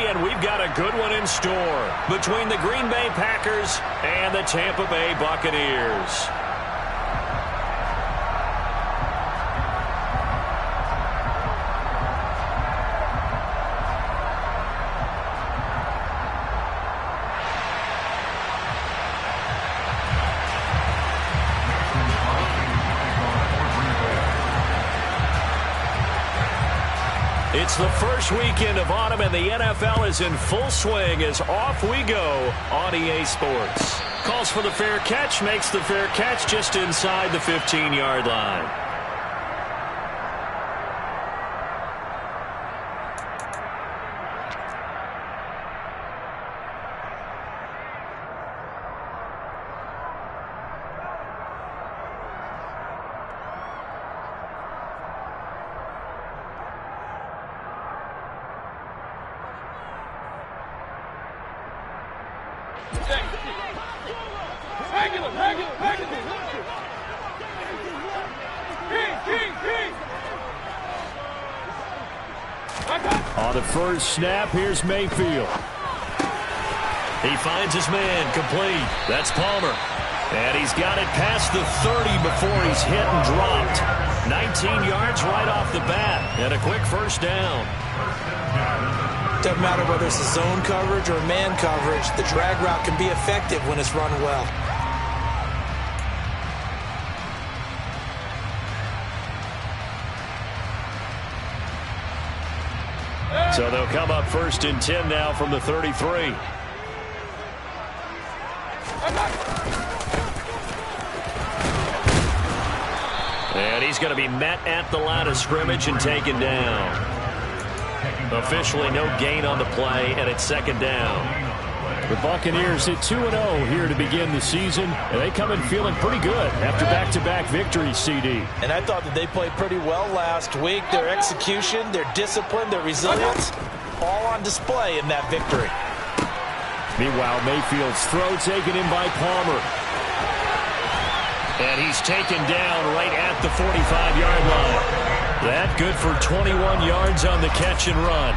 and we've got a good one in store between the Green Bay Packers and the Tampa Bay Buccaneers. It's the first weekend of autumn, and the NFL is in full swing as off we go on EA Sports. Calls for the fair catch, makes the fair catch just inside the 15-yard line. On the first snap, here's Mayfield. He finds his man, complete. That's Palmer. And he's got it past the 30 before he's hit and dropped. 19 yards right off the bat, and a quick first down. Doesn't matter whether it's a zone coverage or man coverage, the drag route can be effective when it's run well. So they'll come up first and 10 now from the 33. And he's going to be met at the line of scrimmage and taken down. Officially no gain on the play, and it's second down. The Buccaneers hit 2-0 here to begin the season, and they come in feeling pretty good after back-to-back victories, CD. And I thought that they played pretty well last week. Their execution, their discipline, their resilience, all on display in that victory. Meanwhile, Mayfield's throw taken in by Palmer. And he's taken down right at the 45-yard line. That good for 21 yards on the catch and run.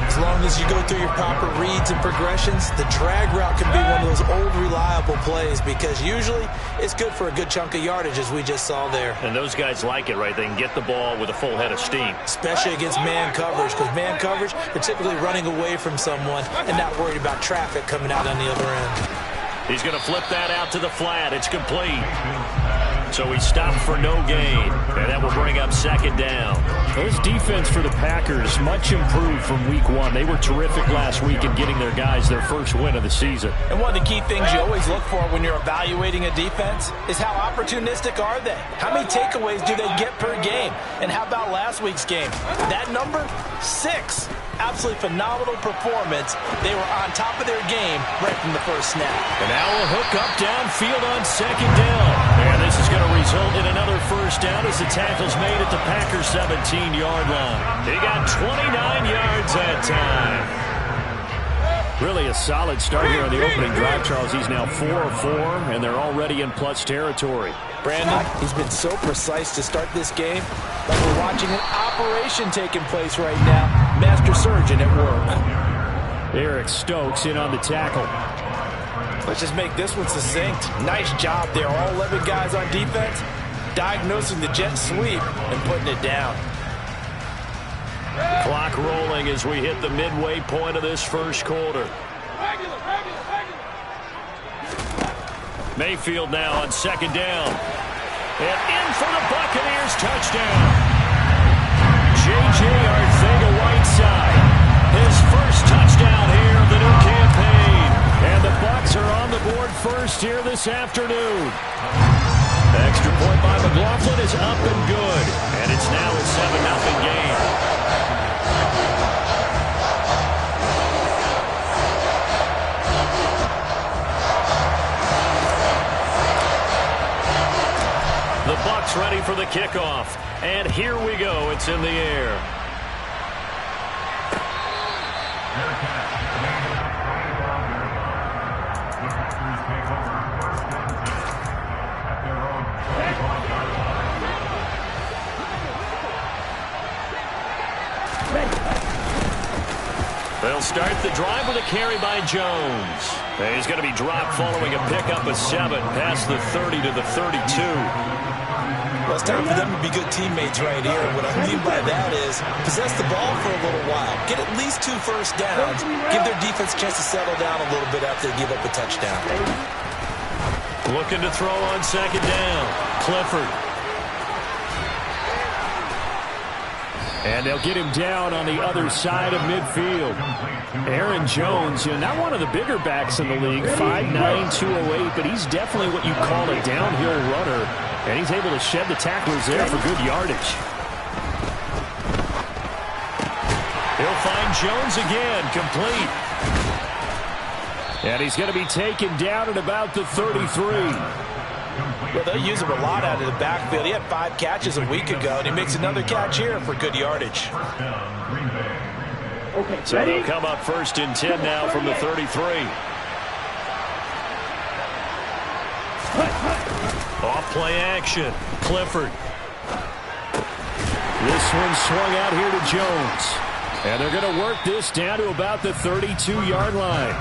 As long as you go through your proper reads and progressions, the drag route can be one of those old reliable plays because usually it's good for a good chunk of yardage, as we just saw there. And those guys like it, right? They can get the ball with a full head of steam. Especially against man coverage, because man coverage, they're typically running away from someone and not worried about traffic coming out on the other end. He's going to flip that out to the flat. It's complete. So he stopped for no gain, and that will bring up second down. This defense for the Packers, much improved from week one. They were terrific last week in getting their guys their first win of the season. And one of the key things you always look for when you're evaluating a defense is how opportunistic are they? How many takeaways do they get per game? And how about last week's game? That number, 6. Absolutely phenomenal performance. They were on top of their game right from the first snap. And now a hook up downfield on second down. And this is going to result in another first down as the tackle's made at the Packers' 17-yard line. He got 29 yards that time. Really a solid start here on the opening drive, Charles. He's now 4 of 4, and they're already in plus territory. Brandon, he's been so precise to start this game, like we're watching an operation taking place right now. Master surgeon at work. Eric Stokes in on the tackle. Let's just make this one succinct. Nice job there. All 11 guys on defense diagnosing the jet sweep and putting it down. Clock rolling as we hit the midway point of this first quarter. Mayfield now on second down. And in for the Buccaneers touchdown. J.J. Arcega-Whiteside. His first touchdown here of the new campaign. And the Bucs are on the board first here this afternoon. The extra point by McLaughlin is up and good. And it's now a 7-0 game. The Bucs ready for the kickoff. And here we go. It's in the air. They'll start the drive with a carry by Jones. And he's going to be dropped following a pickup of 7 past the 30 to the 32. Well, it's time for them to be good teammates right here. What I mean by that is possess the ball for a little while. Get at least 2 first downs. Give their defense a chance to settle down a little bit after they give up a touchdown. Looking to throw on 2nd down. Clifford. And they'll get him down on the other side of midfield. Aaron Jones, not one of the bigger backs in the league, 5'9", 208, but he's definitely what you call a downhill runner. And he's able to shed the tacklers there for good yardage. He'll find Jones again, complete. And he's going to be taken down at about the 33. Well, they'll use him a lot out of the backfield. He had 5 catches a week ago, and he makes another catch here for good yardage. So they'll come up 1st and 10 now from the 33. Off play action. Clifford. This one swung out here to Jones. And they're going to work this down to about the 32-yard line.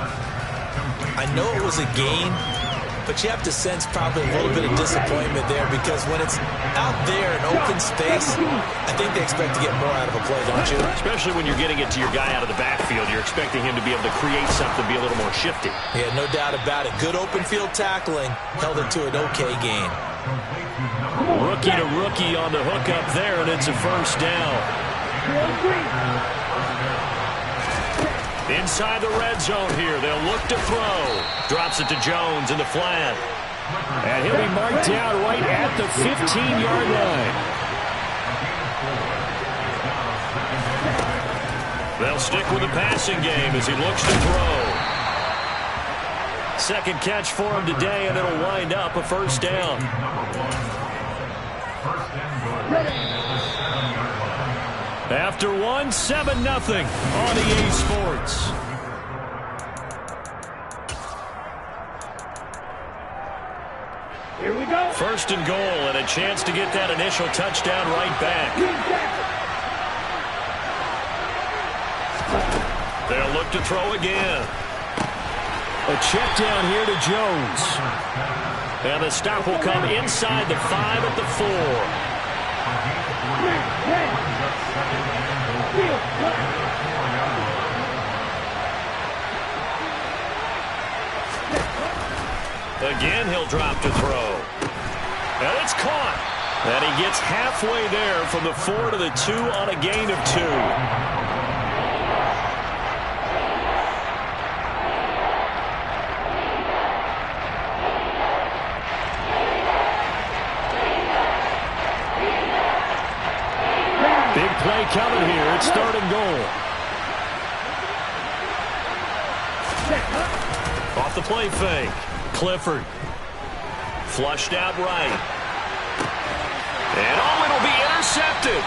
I know it was a gain, but you have to sense probably a little bit of disappointment there because when it's out there in open space, I think they expect to get more out of a play, don't you? Especially when you're getting it to your guy out of the backfield. You're expecting him to be able to create something, be a little more shifty. Yeah, no doubt about it. Good open field tackling held it to an okay gain. Rookie to rookie on the hook up there, and it's a 1st down. Inside the red zone here. They'll look to throw. Drops it to Jones in the flat. And he'll be marked down right at the 15-yard line. They'll stick with the passing game as he looks to throw. 2nd catch for him today, and it'll wind up a 1st down. After 1, 7-0 on EA Sports. Here we go. 1st and goal, and a chance to get that initial touchdown right back. They'll look to throw again. A check down here to Jones. And the stop will come inside the 5 at the 4. Again, he'll drop to throw. And it's caught. And he gets halfway there from the 4 to the 2 on a gain of 2. Big play coming here. It's 3rd and goal. Off the play fake. Clifford. Flushed out right. And it'll be intercepted.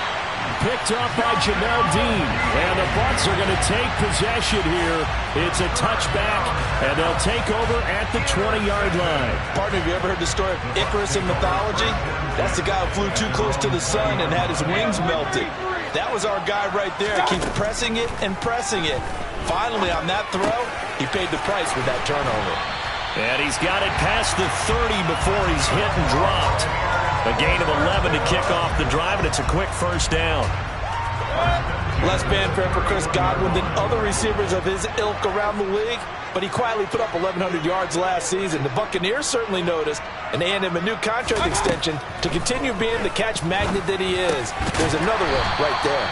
Picked up by Jamel Dean. And the Bucs are going to take possession here. It's a touchback, and they'll take over at the 20-yard line. Partner, have you ever heard the story of Icarus in mythology? That's the guy who flew too close to the sun and had his wings melted. That was our guy right there. Keep pressing it and pressing it. Finally, on that throw, he paid the price with that turnover. And he's got it past the 30 before he's hit and dropped. A gain of 11 to kick off the drive, and it's a quick 1st down. Less fanfare for Chris Godwin than other receivers of his ilk around the league, but he quietly put up 1,100 yards last season. The Buccaneers certainly noticed, and they handed him a new contract extension to continue being the catch magnet that he is. There's another one right there.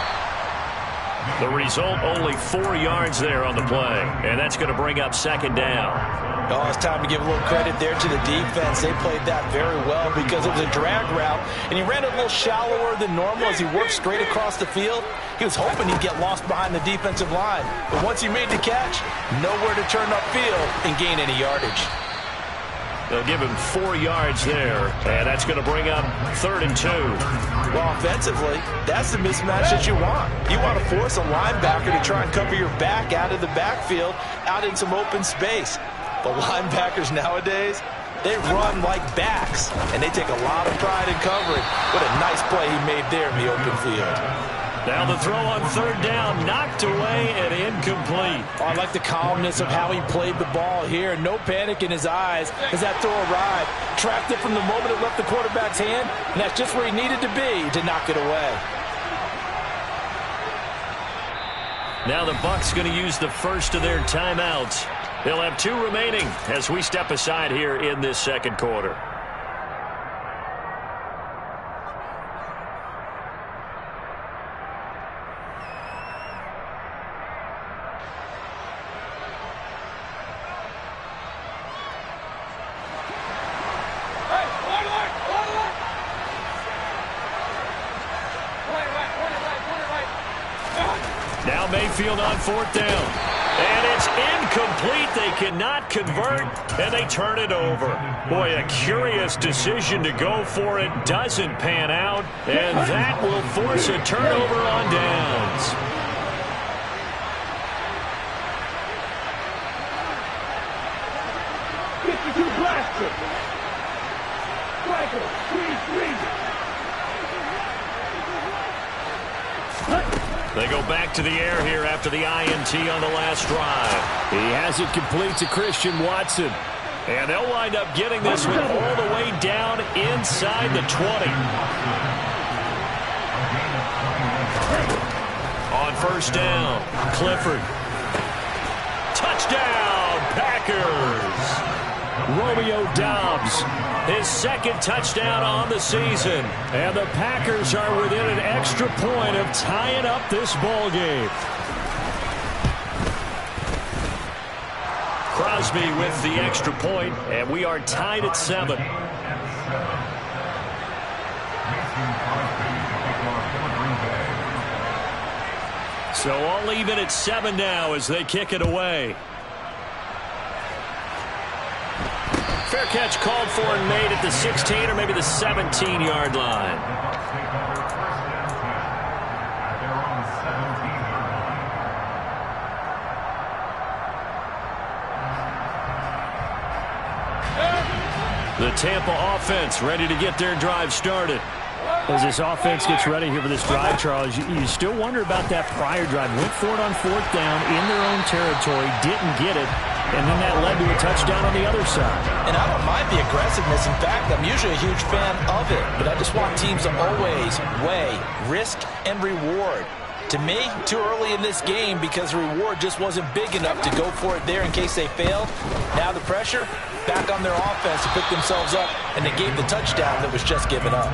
The result, only 4 yards there on the play, and that's going to bring up 2nd down. Oh, it's time to give a little credit there to the defense. They played that very well because it was a drag route, and he ran it a little shallower than normal as he worked straight across the field. He was hoping he'd get lost behind the defensive line, but once he made the catch, nowhere to turn upfield and gain any yardage. They'll give him 4 yards there, and that's going to bring up 3rd and 2. Well, offensively, that's the mismatch that you want. You want to force a linebacker to try and cover your back out of the backfield, out in some open space. But linebackers nowadays, they run like backs, and they take a lot of pride in covering. What a nice play he made there in the open field. Now the throw on third down, knocked away and incomplete. Oh, I like the calmness of how he played the ball here. No panic in his eyes as that throw arrived. Tracked it from the moment it left the quarterback's hand, and that's just where he needed to be to knock it away. Now the Bucs going to use the first of their timeouts. They'll have 2 remaining as we step aside here in this second quarter. Now Mayfield on fourth down. And it's incomplete. They cannot convert, and they turn it over. Boy, a curious decision to go for it. Doesn't pan out, and that will force a turnover on downs. They go back to the air here after the INT on the last drive. He has it complete to Christian Watson. And they'll wind up getting this one all the way down inside the 20. On first down, Clifford. Touchdown, Packers. Romeo Doubs, his second touchdown on the season. And the Packers are within an extra point of tying up this ball game. Crosby with the extra point, and we are tied at 7. So all even at 7 now as they kick it away. Fair catch called for and made at the 16 or maybe the 17-yard line. The Tampa offense ready to get their drive started. As this offense gets ready here for this drive, Charles, you still wonder about that prior drive. Went for it on fourth down in their own territory, didn't get it. And then that led to a touchdown on the other side. And I don't mind the aggressiveness. In fact, I'm usually a huge fan of it. But I just want teams to always weigh risk and reward. To me, too early in this game because the reward just wasn't big enough to go for it there in case they failed. Now the pressure back on their offense to pick themselves up, and they gave the touchdown that was just given up.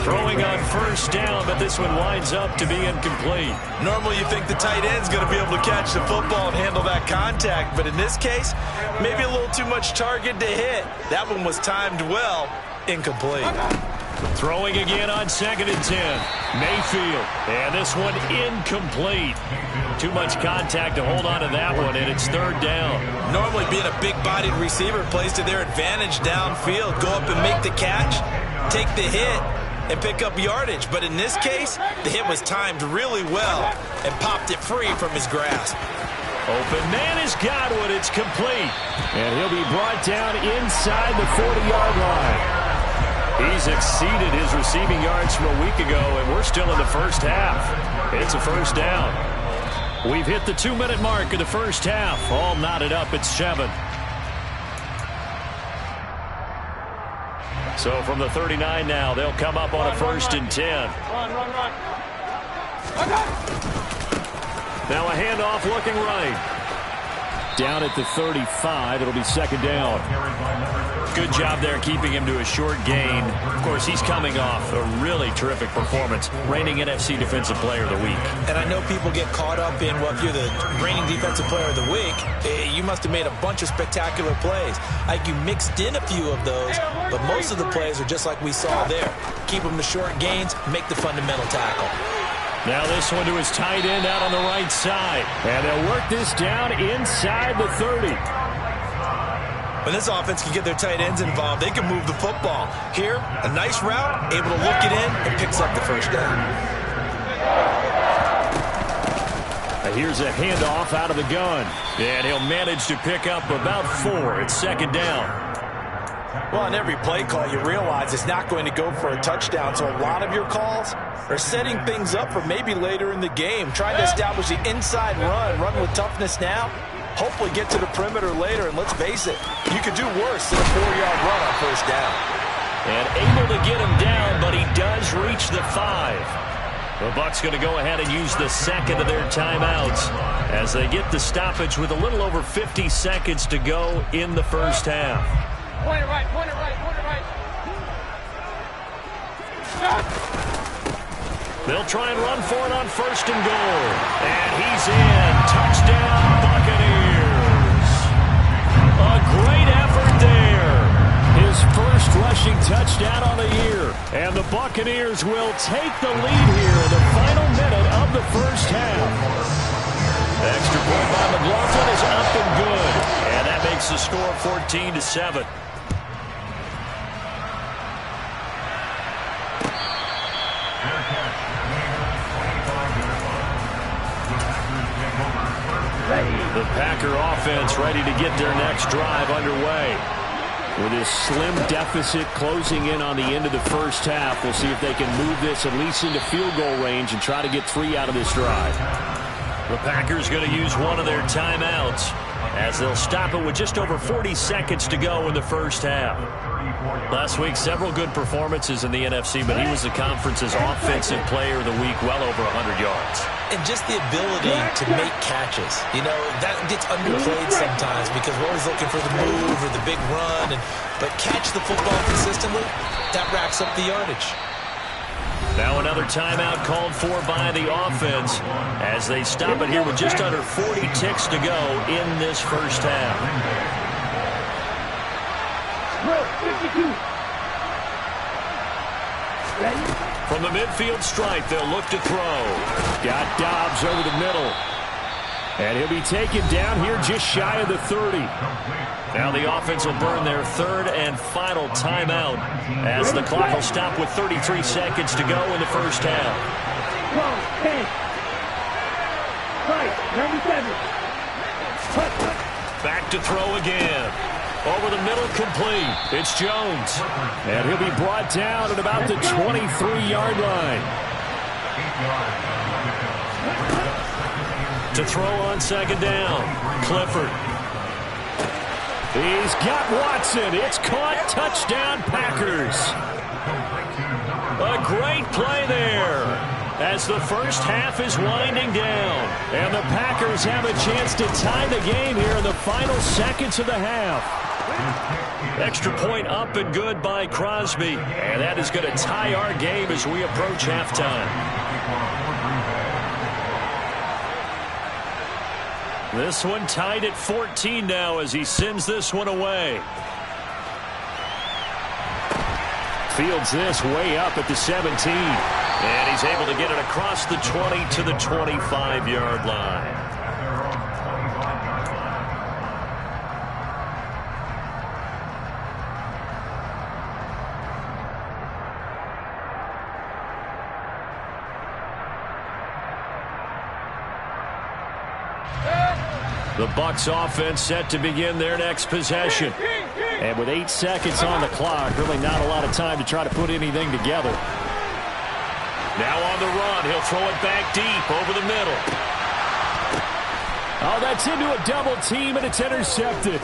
Throwing on first down, but this one winds up to be incomplete. Normally you think the tight end's going to be able to catch the football and handle that contact, but in this case, maybe a little too much target to hit. That one was timed well, incomplete. Throwing again on 2nd and 10. Mayfield, and this one incomplete. Too much contact to hold on to that one, and it's 3rd down. Normally being a big-bodied receiver plays to their advantage downfield. Go up and make the catch, take the hit, and pick up yardage. But in this case, the hit was timed really well and popped it free from his grasp. Open man is Godwin. It's complete. And he'll be brought down inside the 40-yard line. He's exceeded his receiving yards from a week ago, and we're still in the first half. It's a first down. We've hit the 2-minute mark of the first half. All knotted up at 7. So from the 39 now, they'll come up on a 1st and 10. Run. Now a handoff looking right. Down at the 35, it'll be 2nd down. Good job there keeping him to a short gain. Of course, he's coming off a really terrific performance, reigning NFC Defensive Player of the Week. And I know people get caught up in, well, if you're the reigning Defensive Player of the Week, you must have made a bunch of spectacular plays. Like you mixed in a few of those, but most of the plays are just like we saw there. Keep them to short gains, make the fundamental tackle. Now this one to his tight end out on the right side. And they'll work this down inside the 30. When this offense can get their tight ends involved, they can move the football. Here, a nice route, able to look it in, and picks up the first down. Here's a handoff out of the gun. And he'll manage to pick up about 4. It's 2nd down. Well, on every play call, you realize it's not going to go for a touchdown. So a lot of your calls, or setting things up for maybe later in the game, trying to establish the inside run with toughness now, hopefully get to the perimeter later, and let's face it, you could do worse than a 4-yard run on first down. And able to get him down, but he does reach the 5. The Bucs going to go ahead and use the second of their timeouts as they get the stoppage with a little over 50 seconds to go in the first half. Point it right, point it right, point it right. Stop. They'll try and run for it on first and goal. And he's in. Touchdown, Buccaneers. A great effort there. His first rushing touchdown on the year. And the Buccaneers will take the lead here in the final minute of the first half. The extra point by McLaughlin is up and good. And that makes the score 14-7. The Packer offense ready to get their next drive underway. With this slim deficit closing in on the end of the first half, we'll see if they can move this at least into field goal range and try to get 3 out of this drive. The Packers going to use one of their timeouts as they'll stop it with just over 40 seconds to go in the first half. Last week, several good performances in the NFC, but he was the conference's offensive player of the week, well over 100 yards. And just the ability to make catches. You know, that gets underplayed sometimes because we're always looking for the move or the big run. But catch the football consistently, that racks up the yardage. Now another timeout called for by the offense as they stop it here with just under 40 ticks to go in this first half. 52. Ready? From the midfield stripe, they'll look to throw. Got Dobbs over the middle. And he'll be taken down here just shy of the 30. Now the offense will burn their third and final timeout as the clock will stop with 33 seconds to go in the first half. 12, 10. Right, 97. Back to throw again. Over the middle, complete. It's Jones. And he'll be brought down at about the 23-yard line. To throw on second down, Clifford. He's got Watson. It's caught. Touchdown, Packers. A great play there as the first half is winding down. And the Packers have a chance to tie the game here in the final seconds of the half. Extra point up and good by Crosby. And that is going to tie our game as we approach halftime. This one tied at 14 now as he sends this one away. Fields this way up at the 17. And he's able to get it across the 20 to the 25-yard line. The Bucs offense set to begin their next possession. And with 8 seconds on the clock, really not a lot of time to try to put anything together. Now on the run, he'll throw it back deep over the middle. Oh, that's into a double team, and it's intercepted.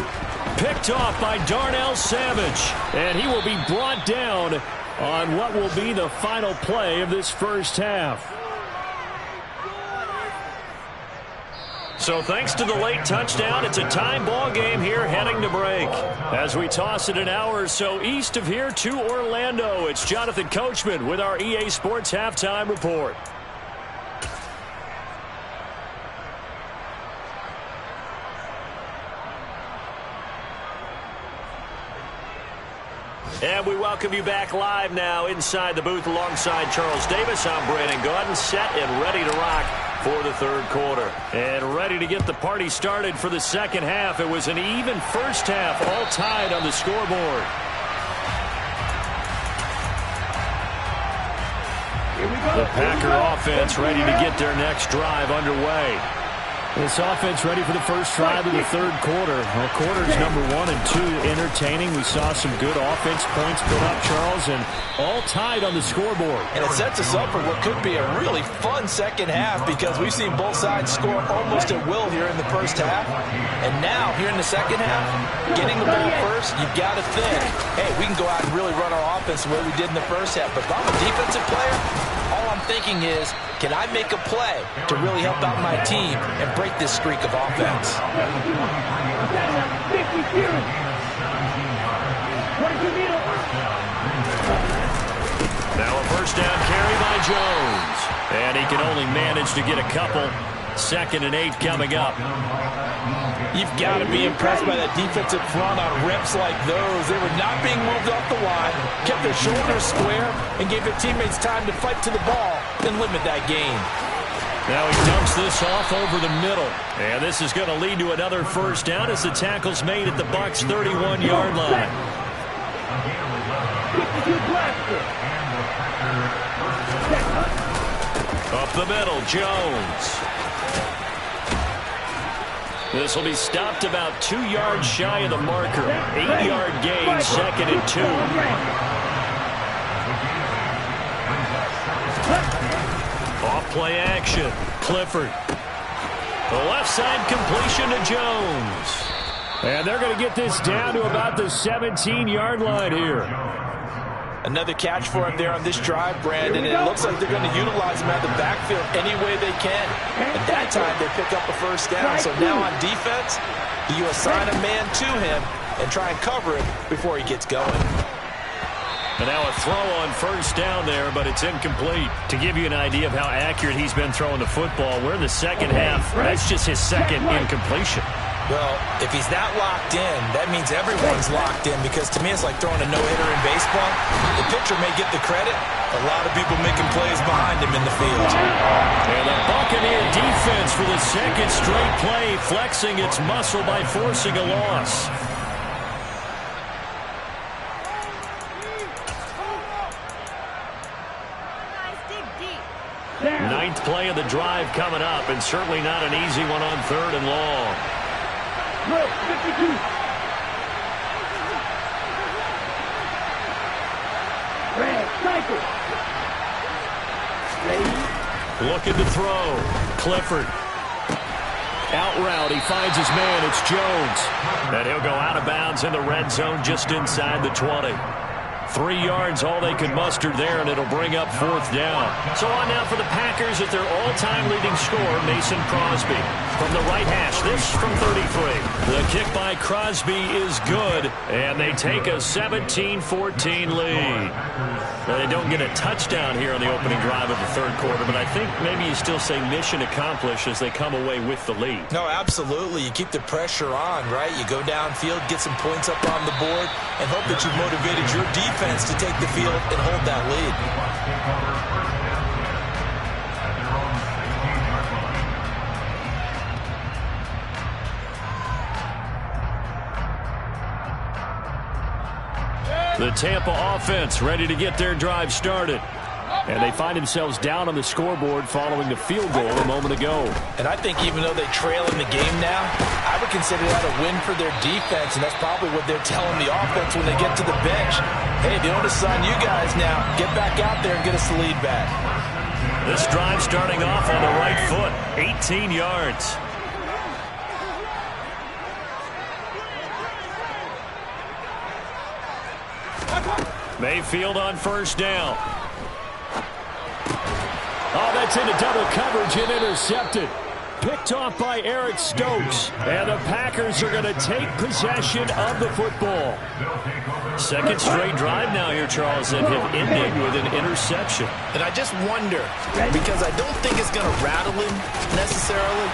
Picked off by Darnell Savage. And he will be brought down on what will be the final play of this first half. So thanks to the late touchdown, it's a time ball game here heading to break. As we toss it an hour or so east of here to Orlando, it's Jonathan Coachman with our EA Sports Halftime Report. And we welcome you back live now inside the booth alongside Charles Davis. I'm Brandon Gaudin, set and ready to rock for the third quarter. And ready to get the party started for the second half. It was an even first half, all tied on the scoreboard. Here we go. The Packer offense ready to get their next drive underway. This offense ready for the first drive of the third quarter. Well, quarters number 1 and 2 entertaining. We saw some good offense points put up, Charles, and all tied on the scoreboard. And it sets us up for what could be a really fun second half because we've seen both sides score almost at will here in the first half. And now, here in the second half, getting the ball first, you've got to think, hey, we can go out and really run our offense the way we did in the first half. But if I'm a defensive player, all I'm thinking is, can I make a play to really help out my team and break this streak of offense? Now a first down carry by Jones. And he can only manage to get a couple. 2nd and 8 coming up. You've got to be impressed by that defensive front on reps like those. They were not being moved off the line, kept their shoulders square, and gave their teammates time to fight to the ball and limit that gain. Now he dumps this off over the middle. And this is going to lead to another first down as the tackle's made at the Bucs' 31-yard line. Up the middle, Jones. This will be stopped about 2 yards shy of the marker. 8-yard gain, 2nd and 2. Off play action. Clifford. The left side completion to Jones. And they're going to get this down to about the 17-yard line here. Another catch for him there on this drive, Brandon, and it looks like they're going to utilize him out of the backfield any way they can. At that time, they pick up a first down. So now on defense, you assign a man to him and try and cover it before he gets going. And now a throw on first down there, but it's incomplete. To give you an idea of how accurate he's been throwing the football, we're in the second half. That's just his second incompletion. Well, if he's that locked in, that means everyone's locked in because to me it's like throwing a no-hitter in baseball. The pitcher may get the credit. A lot of people making plays behind him in the field. And the Buccaneer defense for the second straight play, flexing its muscle by forcing a loss. Ninth play of the drive coming up, and certainly not an easy one on 3rd and long. 52. Red, cycle. Looking to throw. Clifford. Out route. He finds his man. It's Jones. And he'll go out of bounds in the red zone just inside the 20. 3 yards, all they could muster there, and it'll bring up 4th down. So on now for the Packers at their all-time leading scorer, Mason Crosby. From the right hash, this from 33. The kick by Crosby is good, and they take a 17-14 lead. Now, they don't get a touchdown here on the opening drive of the third quarter, but I think maybe you still say mission accomplished as they come away with the lead. No, absolutely. You keep the pressure on, right? You go downfield, get some points up on the board, and hope that you've motivated your defense to take the field and hold that lead. The Tampa offense ready to get their drive started. And they find themselves down on the scoreboard following the field goal a moment ago. And I think even though they trail in the game now, I would consider that a win for their defense, and that's probably what they're telling the offense when they get to the bench. Hey, the onus is on you guys now. Get back out there and get us the lead back. This drive starting off on the right foot, 18 yards. Mayfield on first down. Oh, that's into double coverage and intercepted. Picked off by Eric Stokes. And the Packers are going to take possession of the football. Second straight drive now here, Charles, that have ended with an interception. And I just wonder, because I don't think it's going to rattle him necessarily,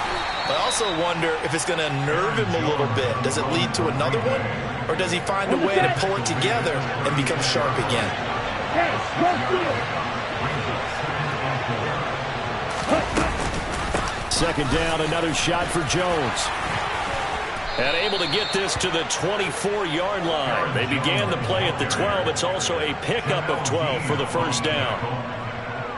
but I also wonder if it's going to nerve him a little bit. Does it lead to another one? Or does he find a way to pull it together and become sharp again? Second down, another shot for Jones. And able to get this to the 24-yard line. They began the play at the 12. It's also a pickup of 12 for the first down.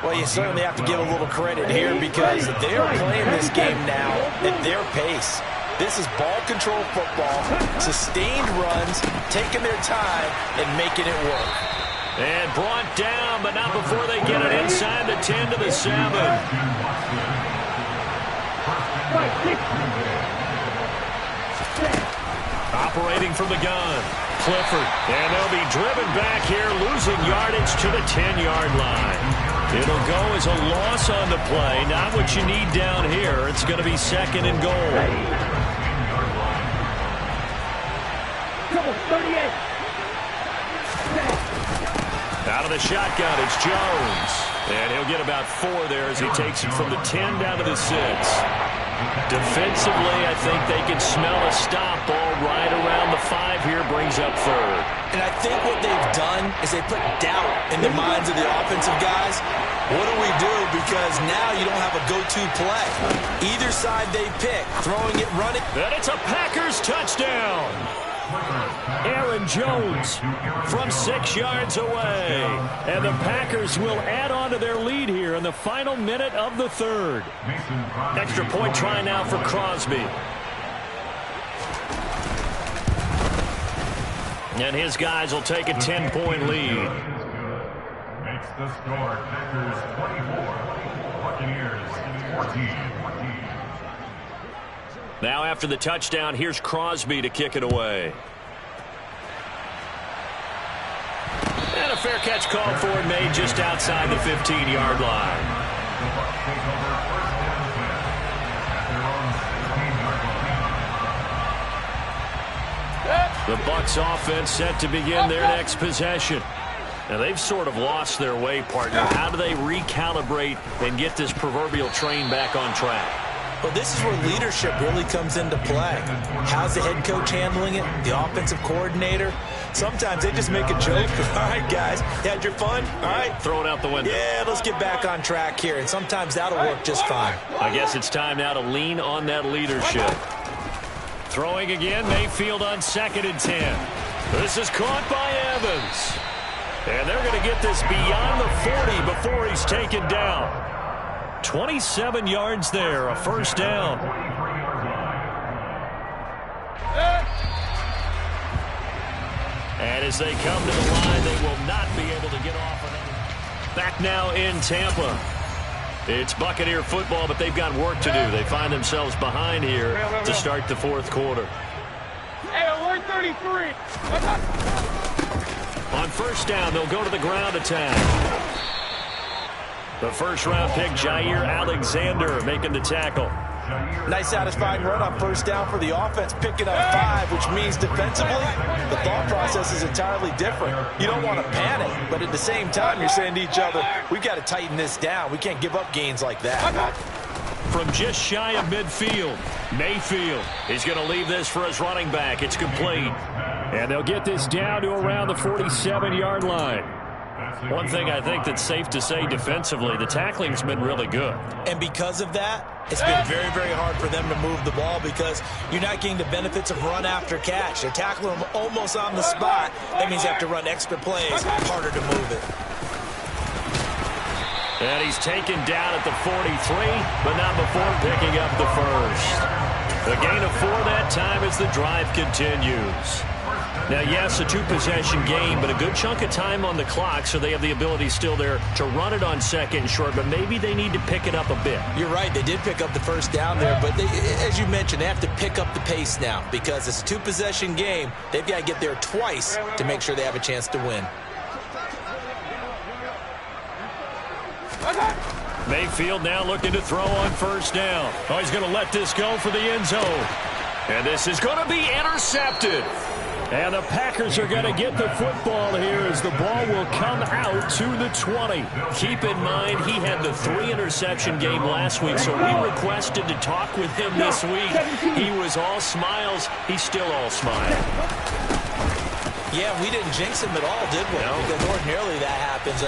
Well, you certainly have to give a little credit here because they're playing this game now at their pace. This is ball control football, sustained runs, taking their time and making it work. And brought down, but not before they get it inside the 10 to the 7. Operating from the gun, Clifford. And they'll be driven back here, losing yardage to the 10-yard line. It'll go as a loss on the play. Not what you need down here. It's going to be second and goal. Out of the shotgun, it's Jones. And he'll get about 4 there as he takes it from the 10 down to the 6. Defensively, I think they can smell a stop ball right around the 5 here, brings up 3rd. And I think what they've done is they put doubt in the minds of the offensive guys. What do we do? Because now you don't have a go-to play. Either side they pick, throwing it, running. And it's a Packers touchdown. Aaron Jones from 6 yards away. And the Packers will add on to their lead here in the final minute of the 3rd. Extra point try now for Crosby. And his guys will take a 10-point lead. Makes the score Packers 24, Buccaneers 14. Now after the touchdown, here's Crosby to kick it away. And a fair catch called for and made just outside the 15-yard line. The Bucs offense set to begin their next possession. Now, they've sort of lost their way, partner. How do they recalibrate and get this proverbial train back on track? Well, this is where leadership really comes into play. How's the head coach handling it? The offensive coordinator? Sometimes they just make a joke. All right, guys, you had your fun? All right. Throw it out the window. Yeah, let's get back on track here. And sometimes that'll work just fine. I guess it's time now to lean on that leadership. Throwing again, Mayfield on 2nd and 10. This is caught by Evans. And they're going to get this beyond the 40 before he's taken down. 27 yards there, a first down. And as they come to the line, they will not be able to get off another. Back now in Tampa. It's Buccaneer football, but they've got work to do. They find themselves behind here to start the 4th quarter. Hey, 133. On first down, they'll go to the ground attack. The first-round pick, Jair Alexander, making the tackle. Nice satisfying run on first down for the offense, picking up 5, which means defensively, the thought process is entirely different. You don't want to panic, but at the same time, you're saying to each other, we've got to tighten this down. We can't give up gains like that. From just shy of midfield, Mayfield is going to leave this for his running back. It's complete. And they'll get this down to around the 47-yard line. One thing I think that's safe to say defensively, the tackling's been really good. And because of that, it's been very, very hard for them to move the ball because you're not getting the benefits of run after catch. They're tackling them almost on the spot. That means you have to run extra plays, harder to move it. And he's taken down at the 43, but not before picking up the first. A gain of 4 that time as the drive continues. Now, yes, a 2-possession game, but a good chunk of time on the clock, so they have the ability still there to run it on 2nd and short, but maybe they need to pick it up a bit. You're right. They did pick up the first down there, but as you mentioned, they have to pick up the pace now because it's a 2-possession game. They've got to get there twice to make sure they have a chance to win. Mayfield now looking to throw on first down. Oh, he's going to let this go for the end zone. And this is going to be intercepted. And the Packers are going to get the football here as the ball will come out to the 20. Keep in mind, he had the 3-interception game last week, so we requested to talk with him this week. He was all smiles. He's still all smile. Yeah, we didn't jinx him at all, did we? No. Because ordinarily that happens.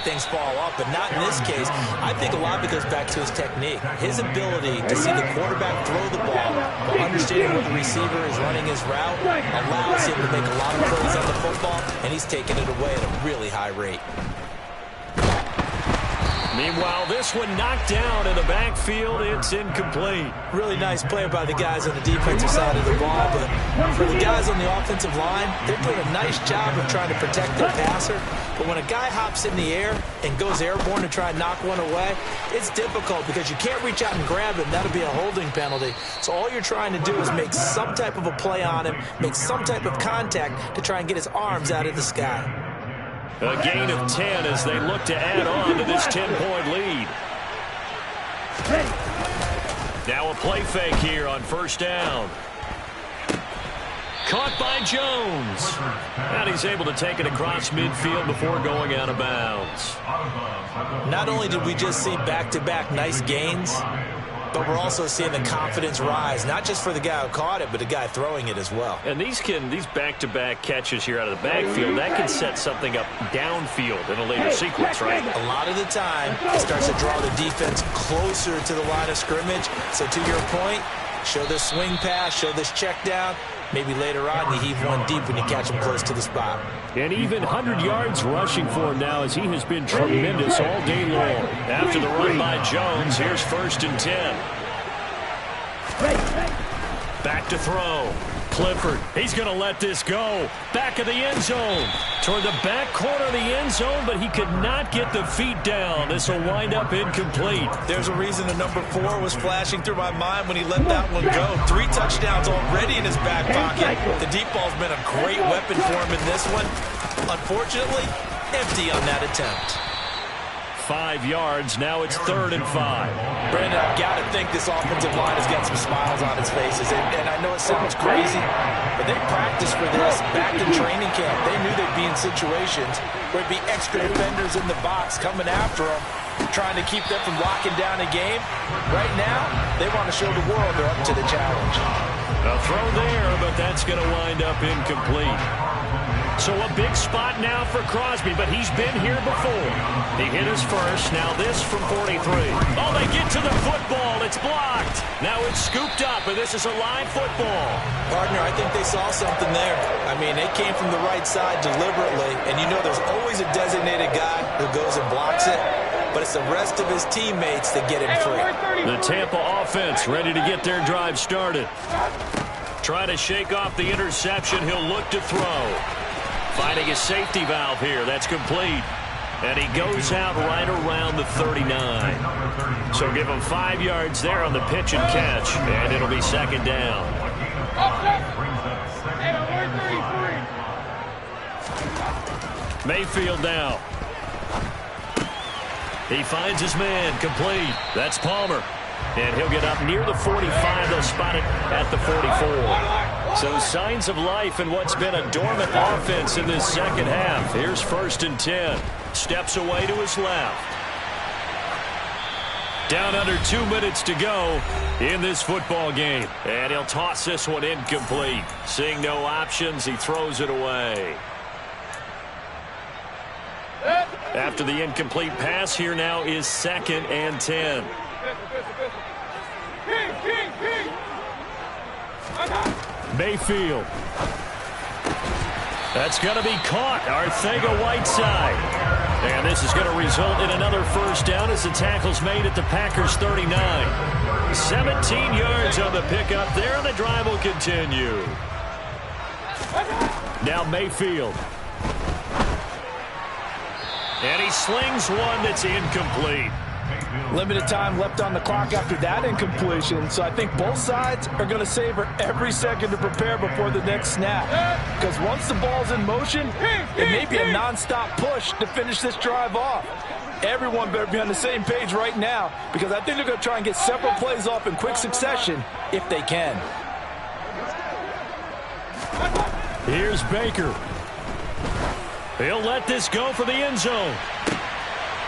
Things fall off, but not in this case. I think a lot of it goes back to his technique. His ability to see the quarterback throw the ball, but understanding where the receiver is running his route, allows him to make a lot of plays on the football, and he's taking it away at a really high rate. Meanwhile, this one knocked down in the backfield. It's incomplete. Really nice play by the guys on the defensive side of the ball, but for the guys on the offensive line, they're doing a nice job of trying to protect their passer. But when a guy hops in the air and goes airborne to try and knock one away, it's difficult because you can't reach out and grab him. That'll be a holding penalty. So all you're trying to do is make some type of a play on him, make some type of contact to try and get his arms out of the sky. A gain of 10 as they look to add on to this 10-point lead. Now a play fake here on first down. Caught by Jones. And he's able to take it across midfield before going out of bounds. Not only did we just see back-to-back nice gains, but we're also seeing the confidence rise, not just for the guy who caught it, but the guy throwing it as well. And these back-to-back catches here out of the backfield, that can set something up downfield in a later sequence, right? A lot of the time, it starts to draw the defense closer to the line of scrimmage. So to your point, show this swing pass, show this check down. Maybe later on you heave one deep when you catch him close to the spot. And even 100 yards rushing for him now as he has been tremendous all day long. After the run by Jones, here's 1st and 10. Back to throw. Clifford, he's going to let this go. Back of the end zone. Toward the back corner of the end zone, but he could not get the feet down. This will wind up incomplete. There's a reason the number 4 was flashing through my mind when he let that one go. 3 touchdowns already in his back pocket. The deep ball's been a great weapon for him in this one. Unfortunately, empty on that attempt. 5 yards. Now it's 3rd and 5. Brandon, I've got to think this offensive line has got some smiles on its faces. And I know it sounds crazy, but they practiced for this back in training camp. They knew they'd be in situations where it'd be extra defenders in the box coming after them, trying to keep them from locking down a game. Right now, they want to show the world they're up to the challenge. A throw there, but that's going to wind up incomplete. So a big spot now for Crosby, but he's been here before. He hit his first. Now this from 43. Oh, they get to the football. It's blocked. Now it's scooped up, and this is a live football. Partner, I think they saw something there. I mean, they came from the right side deliberately, and you know there's always a designated guy who goes and blocks it, but it's the rest of his teammates that get him free. The Tampa offense ready to get their drive started. Try to shake off the interception. He'll look to throw. Finding a safety valve here. That's complete. And he goes out right around the 39. So give him 5 yards there on the pitch and catch. And it'll be 2nd down. Mayfield now. He finds his man. Complete. That's Palmer. And he'll get up near the 45. They'll spot it at the 44. So signs of life in what's been a dormant offense in this second half. Here's 1st and 10. Steps away to his left. Down under 2 minutes to go in this football game. And he'll toss this one incomplete. Seeing no options, he throws it away. After the incomplete pass, here now is 2nd and 10. Mayfield. That's going to be caught. Arcega-Whiteside. And this is going to result in another 1st down as the tackle's made at the Packers' 39. 17 yards on the pickup there, and the drive will continue. Now Mayfield. And he slings one that's incomplete. Limited time left on the clock after that incompletion, so I think both sides are going to savor every second to prepare before the next snap. Because once the ball's in motion, it may be a nonstop push to finish this drive off. Everyone better be on the same page right now, because I think they're going to try and get several plays off in quick succession if they can. Here's Baker. He'll let this go for the end zone.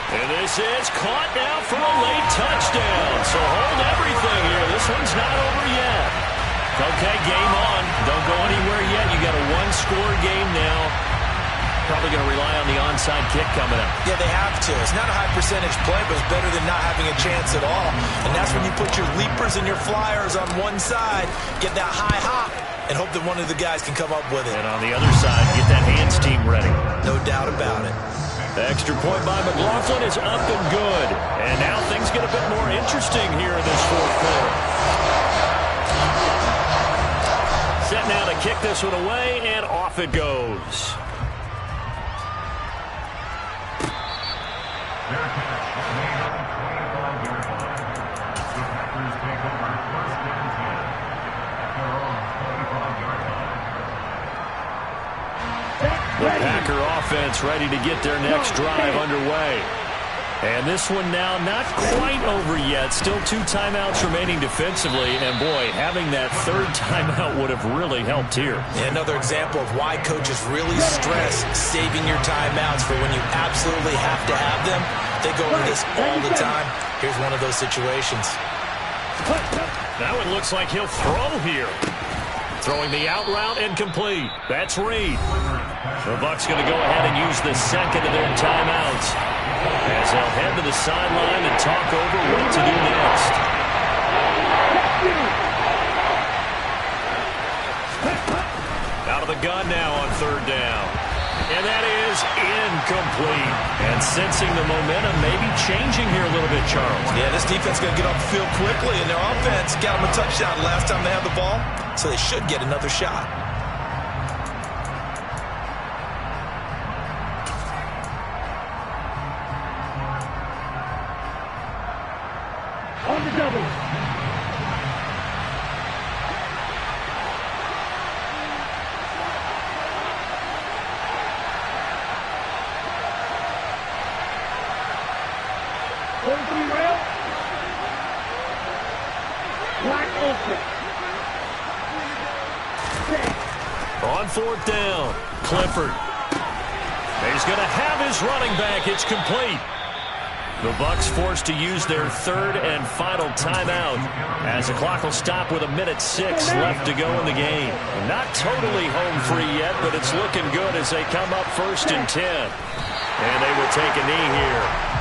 And this is caught now for a late touchdown. So hold everything here. This one's not over yet. Okay, game on. Don't go anywhere yet. You got a one-score game now. Probably going to rely on the onside kick coming up. Yeah, they have to. It's not a high percentage play, but it's better than not having a chance at all. And that's when you put your leapers and your flyers on one side, get that high hop, and hope that one of the guys can come up with it. And on the other side, get that hands team ready. No doubt about it. The extra point by McLaughlin is up and good. And now things get a bit more interesting here in this fourth quarter. Set now to kick this one away, and off it goes. The Packer offense ready to get their next drive underway. And this one now not quite over yet. Still 2 timeouts remaining defensively. And, boy, having that third timeout would have really helped here. Yeah, another example of why coaches really stress saving your timeouts for when you absolutely have to have them. They go over this all the time. Here's one of those situations. Now it looks like he'll throw here. Throwing the out route and complete. That's Reed. The Bucs going to go ahead and use the second of their timeouts as they'll head to the sideline and talk over what to do next. Out of the gun now on third down. And that is incomplete. And sensing the momentum maybe changing here a little bit, Charles. Yeah, this defense is going to get off the field quickly, and their offense got them a touchdown last time they had the ball, so they should get another shot. On the double. Rail. Black open. On fourth down, Clifford. He's going to have his running back. It's complete. The Bucs forced to use their third and final timeout as the clock will stop with 1:06 left to go in the game. Not totally home free yet, but it's looking good as they come up 1st and 10. And they will take a knee here.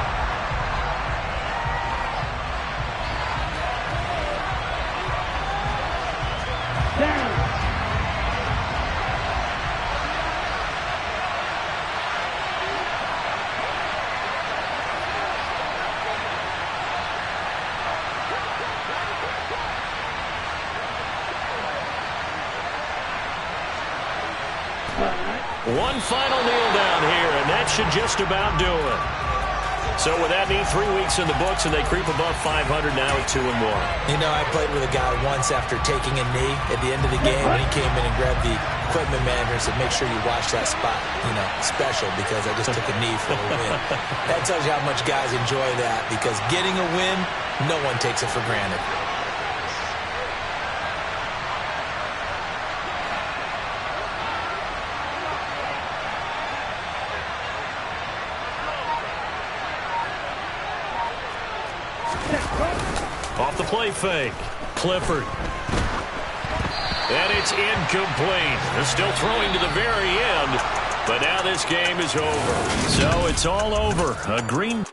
One final kneel down here, and that should just about do it. So with that knee, 3 weeks in the books, and they creep above 500 now at 2-1. You know, I played with a guy once after taking a knee at the end of the game, and he came in and grabbed the equipment manager and said, make sure you watch that spot, special, because I just took a knee for a win. That tells you how much guys enjoy that, because getting a win, no one takes it for granted. Off the play fake. Clifford. And it's incomplete. They're still throwing to the very end. But now this game is over. So it's all over. A green...